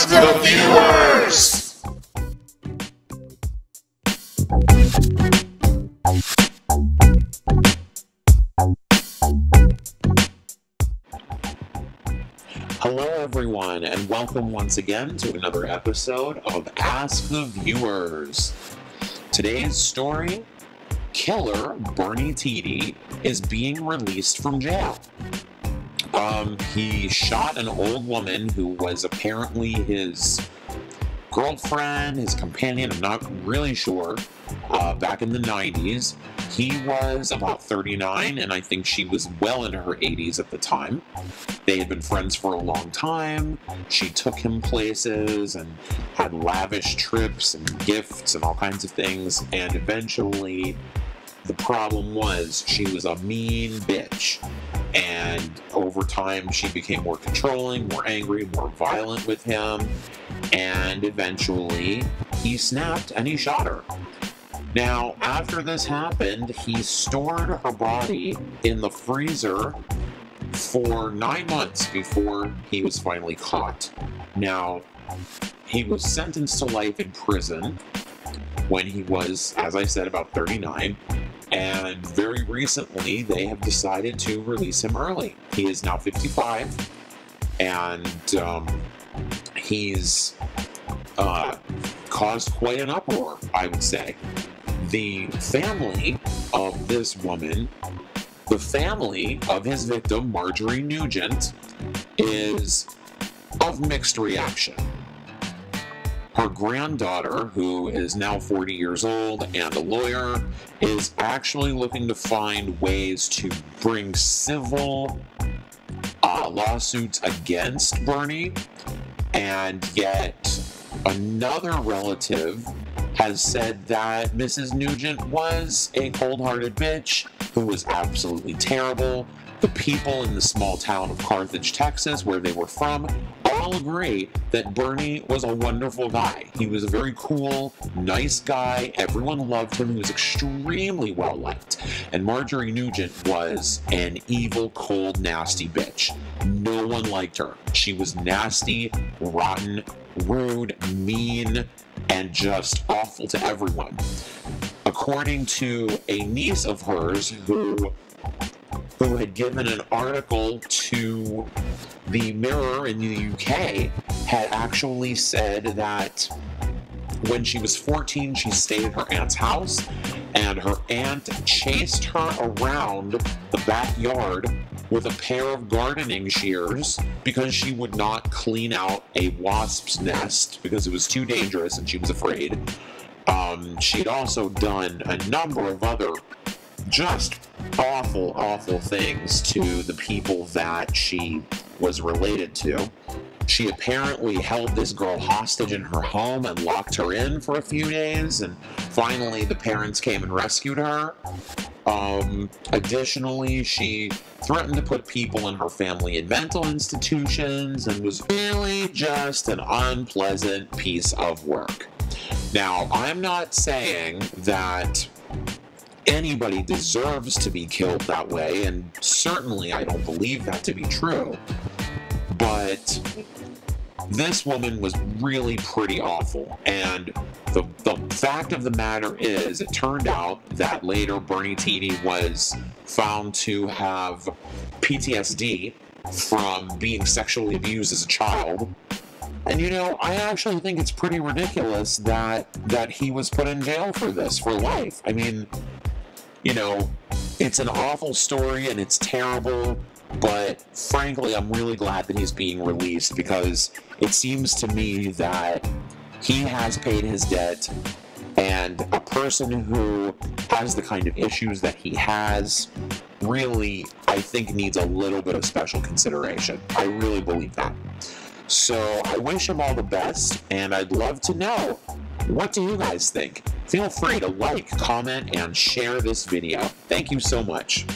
Ask the viewers! Hello everyone, and welcome once again to another episode of Ask the Viewers. Today's story, killer Bernie Tiede is being released from jail. He shot an old woman who was apparently his girlfriend, his companion, I'm not really sure, back in the 90s. He was about 39, and I think she was well into her 80s at the time. They had been friends for a long time. She took him places and had lavish trips and gifts and all kinds of things, and eventually the problem was she was a mean bitch. And over time, she became more controlling, more angry, more violent with him. And eventually, he snapped and he shot her. Now, after this happened, he stored her body in the freezer for 9 months before he was finally caught. Now, he was sentenced to life in prison when he was, as I said, about 39. And very recently, they have decided to release him early. He is now 55, and he's caused quite an uproar, I would say. The family of this woman, the family of his victim, Marjorie Nugent, is of mixed reaction. Her granddaughter, who is now 40 years old and a lawyer, is actually looking to find ways to bring civil lawsuits against Bernie, and yet another relative has said that Mrs. Nugent was a cold-hearted bitch who was absolutely terrible. The people in the small town of Carthage, Texas, where they were from, all agree that Bernie was a wonderful guy. He was a very cool, nice guy. Everyone loved him. He was extremely well-liked. And Marjorie Nugent was an evil, cold, nasty bitch. No one liked her. She was nasty, rotten, rude, mean, and just awful to everyone. According to a niece of hers who had given an article to the Mirror in the UK, had actually said that when she was 14, she stayed at her aunt's house, and her aunt chased her around the backyard with a pair of gardening shears because she would not clean out a wasp's nest because it was too dangerous and she was afraid. She'd also done a number of other just awful, awful things to the people that she was related to. She apparently held this girl hostage in her home and locked her in for a few days, and finally the parents came and rescued her. Additionally, she threatened to put people in her family in mental institutions and was really just an unpleasant piece of work. Now, I'm not saying that anybody deserves to be killed that way, and certainly I don't believe that to be true, but this woman was really pretty awful. And the fact of the matter is, it turned out that later Bernie Tiede was found to have PTSD from being sexually abused as a child. And you know, I actually think it's pretty ridiculous that he was put in jail for this for life. I mean, you know, it's an awful story and it's terrible, but frankly, I'm really glad that he's being released, because it seems to me that he has paid his debt, and a person who has the kind of issues that he has really, I think, needs a little bit of special consideration. I really believe that. So I wish him all the best, and I'd love to know, what do you guys think? Feel free to like, comment, and share this video. Thank you so much.